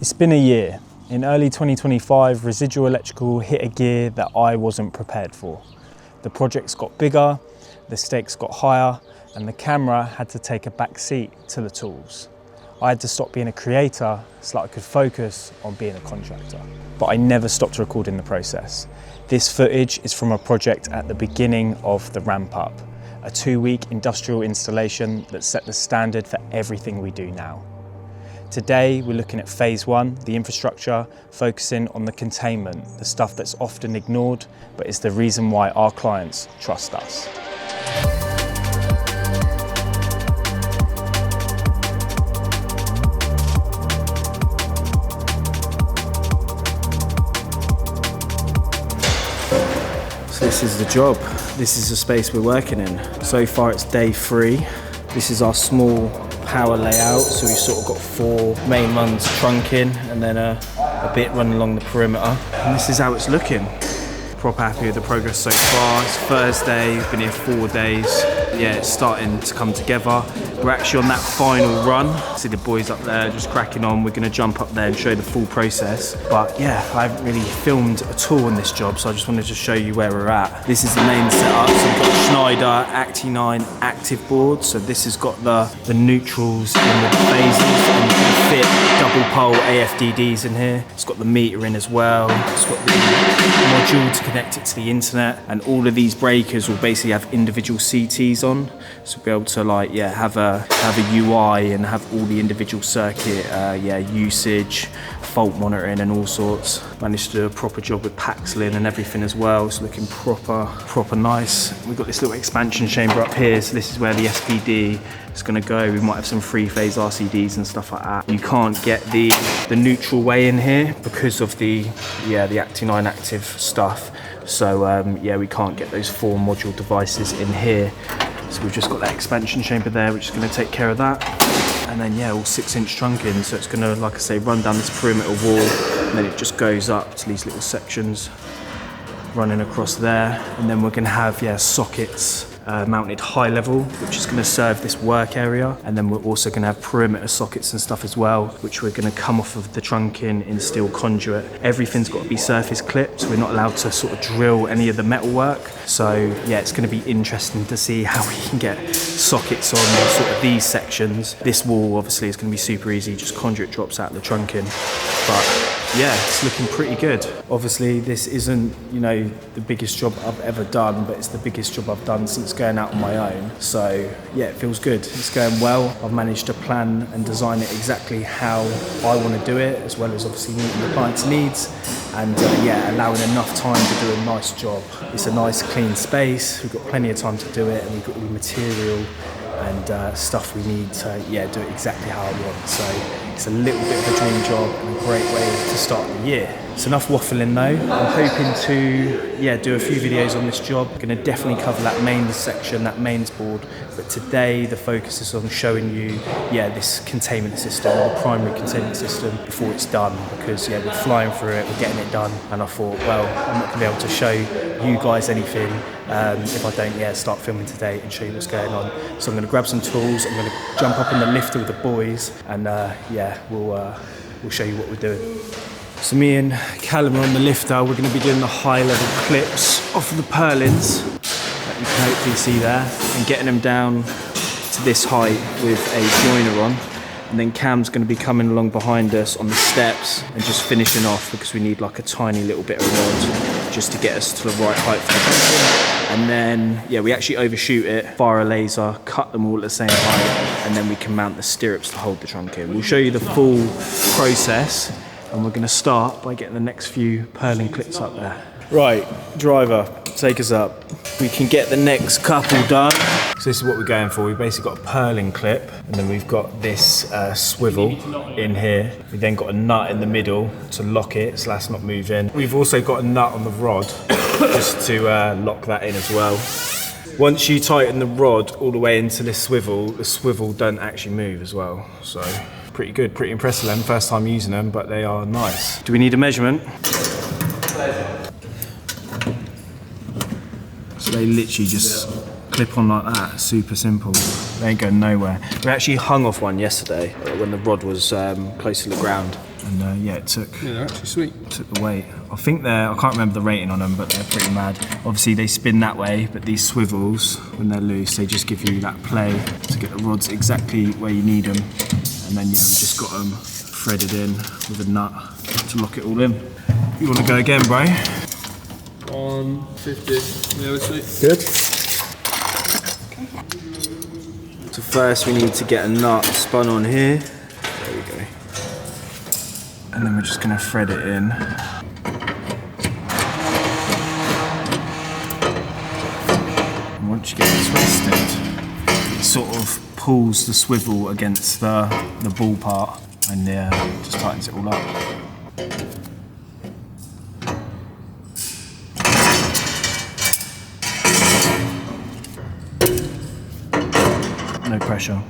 It's been a year. In early 2025, Residual Electrical hit a gear that I wasn't prepared for. The projects got bigger, the stakes got higher, and the camera had to take a back seat to the tools. I had to stop being a creator so that I could focus on being a contractor. But I never stopped recording the process. This footage is from a project at the beginning of the ramp up, a 2-week industrial installation that set the standard for everything we do now. Today, we're looking at phase 1, the infrastructure, focusing on the containment, the stuff that's often ignored, but is the reason why our clients trust us. So this is the job. This is the space we're working in. So far, it's day 3. This is our small power layout, so we've sort of got 4 main runs trunking and then a bit running along the perimeter. And this is how it's looking. Proper happy with the progress so far. It's Thursday, we've been here 4 days. Yeah, it's starting to come together. We're actually on that final run. See the boys up there just cracking on. We're gonna jump up there and show the full process. But yeah, I haven't really filmed at all on this job, so I just wanted to show you where we're at. This is the main setup. So we've got Schneider ACT9 active board. So this has got the neutrals and the phases, and you can fit double pole AFDDs in here. It's got the meter in as well. It's got the module to connect it to the internet, and all of these breakers will basically have individual CTs on, so we'll be able to have a UI and have all the individual circuit usage, fault monitoring and all sorts. Managed to do a proper job with Paxlin and everything as well. It's looking proper nice. We've got this little expansion chamber up here, so this is where the SPD is going to go. We might have some 3-phase RCDs and stuff like that. You can't get the neutral way in here because of the ACT9 active stuff. So we can't get those 4 module devices in here. So we've just got that expansion chamber there, which is going to take care of that. And then all 6-inch trunking. So it's going to, like I say, run down this perimeter wall, and then it just goes up to these little sections running across there. And then we're going to have sockets mounted high level, which is going to serve this work area. And then we're also going to have perimeter sockets and stuff as well, which we're going to come off of the trunking in steel conduit. Everything's got to be surface clipped. We're not allowed to sort of drill any of the metal work. So it's going to be interesting to see how we can get sockets on sort of these sections. This wall obviously is going to be super easy, just conduit drops out of the trunking. But it's looking pretty good. Obviously, this isn't, the biggest job I've ever done, but it's the biggest job I've done since going out on my own. So it feels good. It's going well. I've managed to plan and design it exactly how I want to do it, as well as obviously meeting the client's needs, and allowing enough time to do a nice job. It's a nice clean space. We've got plenty of time to do it, and we've got all the material and stuff we need to do it exactly how I want. So it's a little bit of a dream job and a great way to start the year. It's enough waffling though. I'm hoping to do a few videos on this job. I'm going to definitely cover that mains section, that mains board. But today the focus is on showing you this containment system, the primary containment system, before it's done, because we're flying through it, we're getting it done. And I thought, well, I'm not going to be able to show you guys anything if I don't start filming today and show you what's going on. So I'm going to grab some tools, I'm going to jump up in the lifter with the boys, and we'll show you what we're doing. So me and Callum are on the lifter. We're going to be doing the high level clips off of the Purlins that you can hopefully see there, and getting them down to this height with a joiner on. And then Cam's going to be coming along behind us on the steps and just finishing off, because we need like a tiny little bit of rod just to get us to the right height for the trunking. And then we actually overshoot it, fire a laser, cut them all at the same height, and then we can mount the stirrups to hold the trunk in. We'll show you the full process, and we're going to start by getting the next few Purlin clips up there. Right, driver, take us up. We can get the next couple done. So this is what we're going for. We've basically got a Purlin clip, and then we've got this swivel in here. We've then got a nut in the middle to lock it, so that's not moving. We've also got a nut on the rod just to lock that in as well. Once you tighten the rod all the way into the swivel don't actually move as well. So pretty good, pretty impressive then. First time using them, but they are nice. Do we need a measurement? So they literally just clip on like that, super simple. They ain't going nowhere. We actually hung off one yesterday when the rod was close to the ground. And yeah, they're actually sweet. Took the weight. I think I can't remember the rating on them, but they're pretty mad. Obviously they spin that way, but these swivels, when they're loose, they just give you that play to get the rods exactly where you need them. And then yeah, we just got them threaded in with a nut to lock it all in. You want to go again, bro? 150. Yeah, let's see. Good. So first we need to get a nut spun on here. There we go. And then we're just going to thread it in. And once you get it twisted, it sort of pulls the swivel against the ball part and just tightens it all up. No pressure.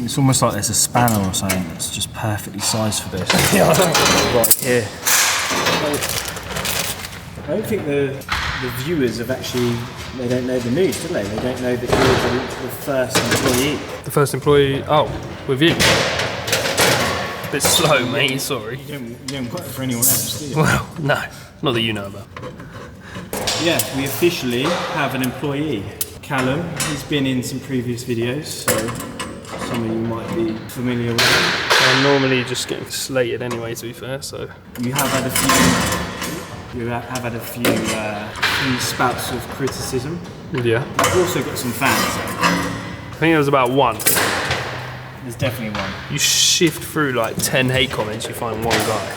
It's almost like there's a spanner or something that's just perfectly sized for this. Right here. I don't think the viewers have actually, they don't know the news, do they? They don't know that you're the first employee. The first employee, oh, with you. Bit slow, mate, sorry. You don't got it for anyone else, do you? Well, no, not that you know about. Yeah, we officially have an employee. Callum, he's been in some previous videos, so some of you might be familiar with him. I'm normally just getting slated anyway, to be fair, so. You have had a few spouts of criticism. Yeah. You've also got some fans. I think there was about one. There's definitely one. You shift through like 10 hate comments, you find one guy.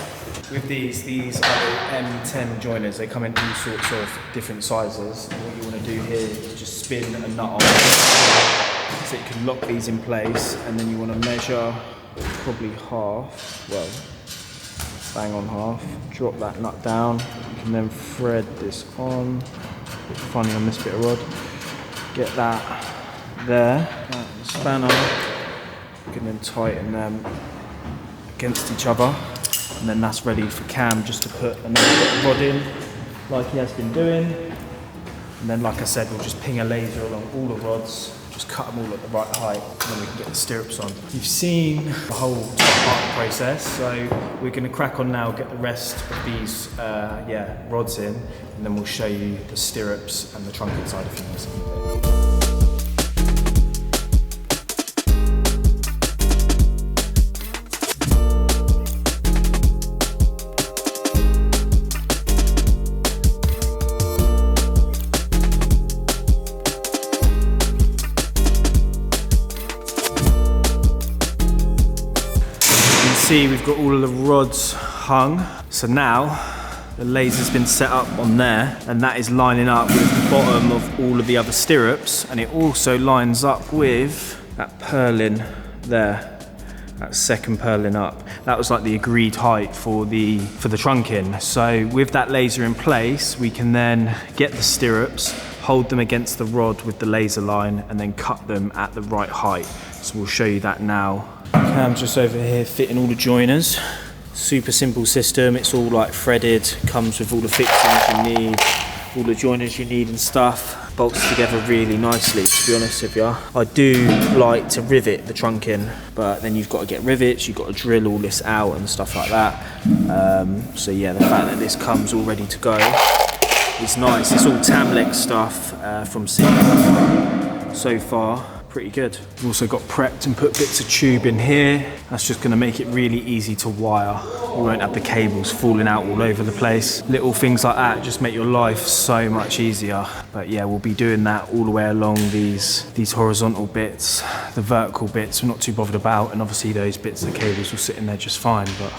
With these are the M10 joiners. They come in all sorts of different sizes. What you want to do here is just spin a nut on so you can lock these in place, and then you want to measure probably half, well, bang on half, drop that nut down. You can then thread this on. A bit funny on this bit of rod. Get that there, the spanner. You can then tighten them against each other. And then that's ready for Cam just to put another bit of rod in, like he has been doing. And then, like I said, we'll just ping a laser along all the rods, just cut them all at the right height, and then we can get the stirrups on. You've seen the whole part process, so we're going to crack on now, get the rest of these rods in, and then we'll show you the stirrups and the trunking side of things. See, we've got all of the rods hung. So now the laser's been set up on there, and that is lining up with the bottom of all of the other stirrups, and it also lines up with that purlin there, that second purlin up. That was like the agreed height for the trunking. So with that laser in place, we can then get the stirrups, hold them against the rod with the laser line, and then cut them at the right height. So we'll show you that now. Cam's just over here fitting all the joiners. Super simple system, it's all like threaded, comes with all the fixings you need, all the joiners you need and stuff. Bolts together really nicely, to be honest with you. I do like to rivet the trunking, but then you've got to get rivets, you've got to drill all this out and stuff like that. So yeah, the fact that this comes all ready to go is nice. It's all Tamlex stuff from City so far. Pretty good. We've also got prepped and put bits of tube in here. That's just going to make it really easy to wire. You won't have the cables falling out all over the place. Little things like that just make your life so much easier. But yeah, we'll be doing that all the way along these horizontal bits. The vertical bits we're not too bothered about, and obviously those bits, the cables will sit in there just fine. But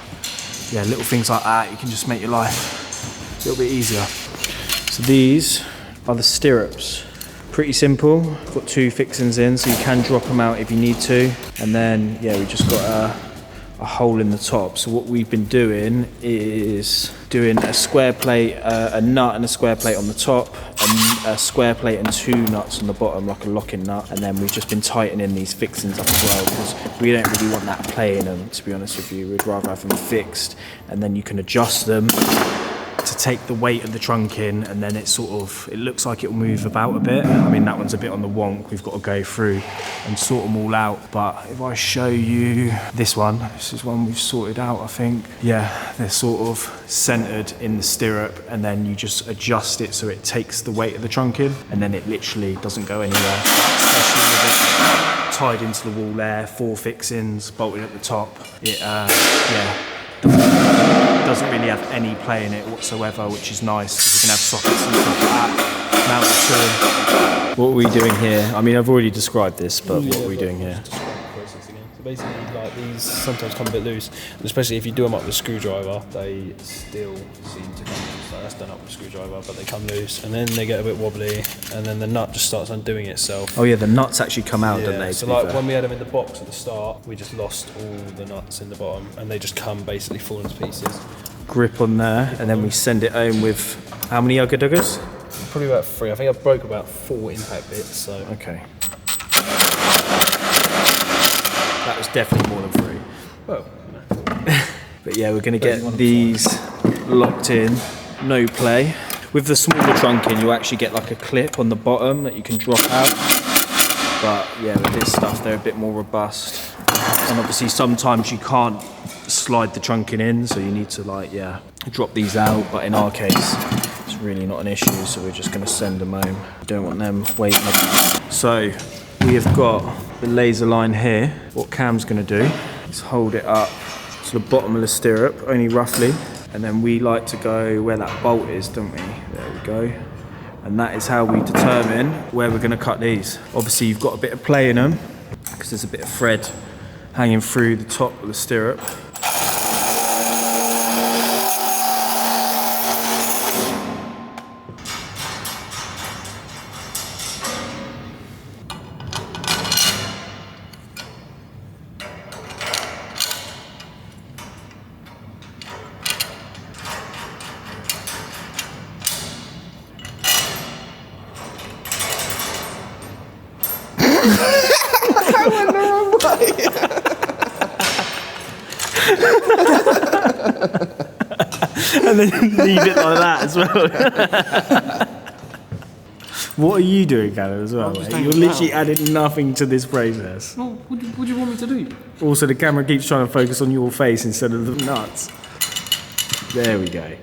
yeah, little things like that, you can just make your life a little bit easier. So these are the stirrups. Pretty simple. Got two fixings in, so you can drop them out if you need to. And then, yeah, we just got a hole in the top. So what we've been doing is doing a square plate, a nut and a square plate on the top, and a square plate and two nuts on the bottom, like a locking nut. And then we've just been tightening these fixings up as well, because we don't really want that play in them, to be honest with you. We'd rather have them fixed, and then you can adjust them to take the weight of the trunk in, and then it looks like it'll move about a bit. I mean, that one's a bit on the wonk. We've got to go through and sort them all out. But if I show you this is one we've sorted out, I think. Yeah, they're sort of centered in the stirrup, and then you just adjust it so it takes the weight of the trunk in, and then it literally doesn't go anywhere, especially with it tied into the wall there, 4 fixings bolted at the top. It doesn't really have any play in it whatsoever, which is nice because you can have sockets and stuff like that mounted to. What are we doing here? I mean, I've already described this, but what are we doing here? So basically, like, these sometimes come a bit loose, and especially if you do them up with a screwdriver, they still seem to come loose. Like, that's done up with a screwdriver, but they come loose, and then they get a bit wobbly, and then the nut just starts undoing itself. Oh yeah, the nuts actually come out, don't they? So like when we had them in the box at the start, we just lost all the nuts in the bottom, and they just come basically falling to pieces. Grip on there, and then we send it home with how many Ugga Duggers? Probably about 3. I think I broke about 4 impact bits. So okay. That was definitely more than 3. Well, but yeah, we're going to get these locked in, no play. With the smaller trunk in, you actually get like a clip on the bottom that you can drop out. But yeah, with this stuff, they're a bit more robust. And obviously sometimes you can't slide the trunking in, so you need to drop these out. But in our case, it's really not an issue, so we're just going to send them home. We don't want them waiting up. So we have got the laser line here. What Cam's going to do is hold it up to the bottom of the stirrup, only roughly, and then we like to go where that bolt is, don't we? There we go. And that is how we determine where we're going to cut these. Obviously you've got a bit of play in them because there's a bit of thread hanging through the top of the stirrup. I went the wrong way. And then leave it like that as well. What are you doing, Callum, as well, mate? You're literally adding nothing to this process. Well, what do you want me to do? Also, the camera keeps trying to focus on your face instead of the nuts. There we go.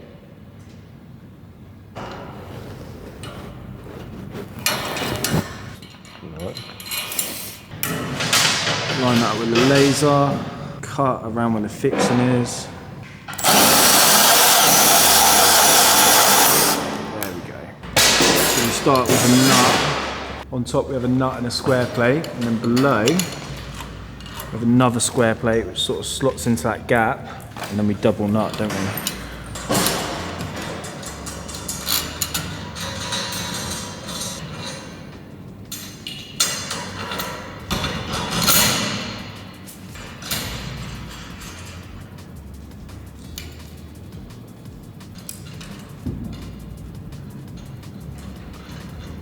Line that up with the laser, cut around where the fixing is. There we go. So we start with a nut. On top we have a nut and a square plate, and then below we have another square plate which sort of slots into that gap, and then we double nut, don't we?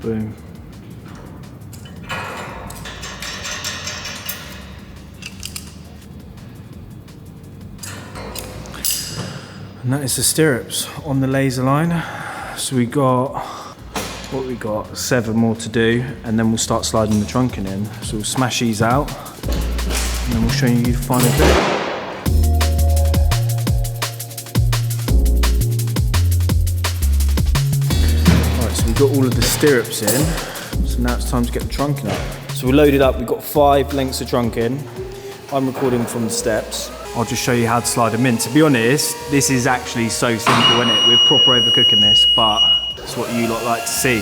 Boom. And that is the stirrups on the laser line. So we got, 7 more to do, and then we'll start sliding the trunking in. So we'll smash these out, and then we'll show you the final bit. Got all of the stirrups in, so now it's time to get the trunking up. So we're loaded up, we've got 5 lengths of trunking. I'm recording from the steps. I'll just show you how to slide them in. To be honest, this is actually so simple, isn't it? We're proper overcooking this, but it's what you lot like to see.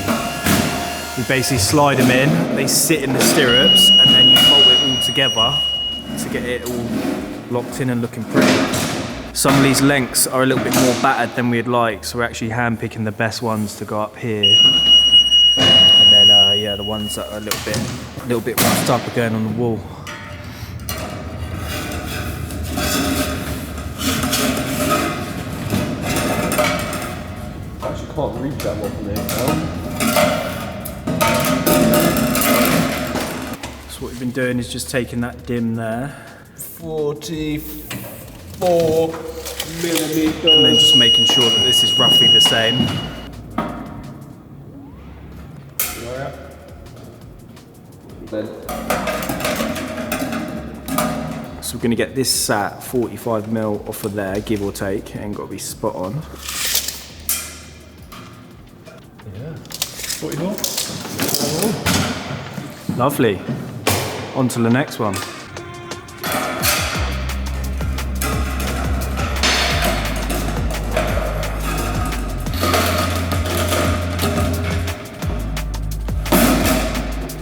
We basically slide them in, they sit in the stirrups, and then you bolt it all together to get it all locked in and looking pretty. Some of these lengths are a little bit more battered than we'd like, so we're actually hand-picking the best ones to go up here. And then, yeah, the ones that are a little bit roughed up are going on the wall. I actually can't read that one from here. So what we've been doing is just taking that dim there. 44. And then just making sure that this is roughly the same. So we're going to get this sat 45mm off of there, give or take, and got to be spot on. Yeah. 44. Lovely. On to the next one.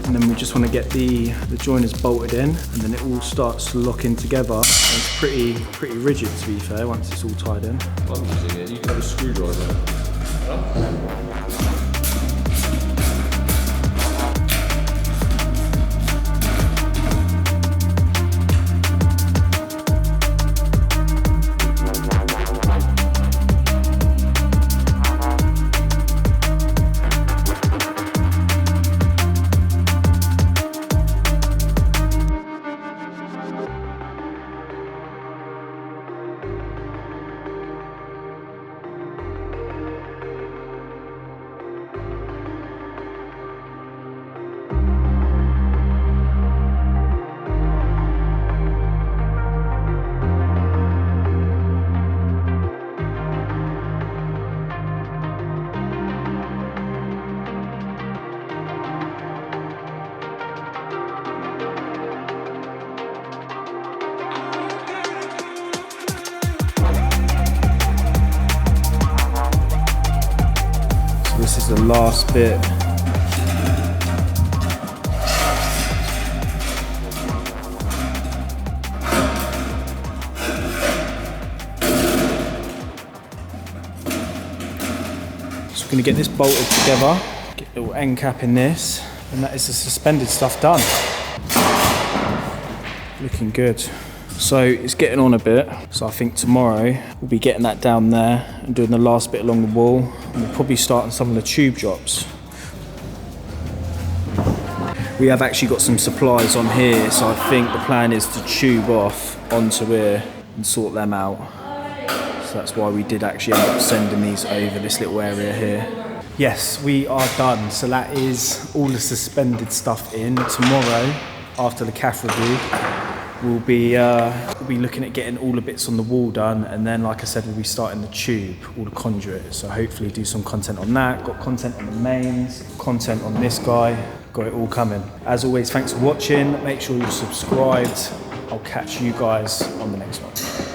And then we just want to get the joiners bolted in, and then it all starts to lock in together. And it's pretty rigid, to be fair, once it's all tied in. I'm using it. You can have a screwdriver. This is the last bit. So we're going to get this bolted together, get a little end cap in this, and that is the suspended stuff done. Looking good. So it's getting on a bit, so I think tomorrow we'll be getting that down there and doing the last bit along the wall, and we'll probably start on some of the tube drops. We have actually got some supplies on here, so I think the plan is to tube off onto here and sort them out. So that's why we did actually end up sending these over this little area here. Yes, we are done. So that is all the suspended stuff in. Tomorrow, after the CAF review, we'll be looking at getting all the bits on the wall done, and then, like I said, we'll be starting the tube, all the conduit. So hopefully do some content on that. Got content on the mains, content on this guy. Got it all coming. As always, thanks for watching. Make sure you're subscribed. I'll catch you guys on the next one.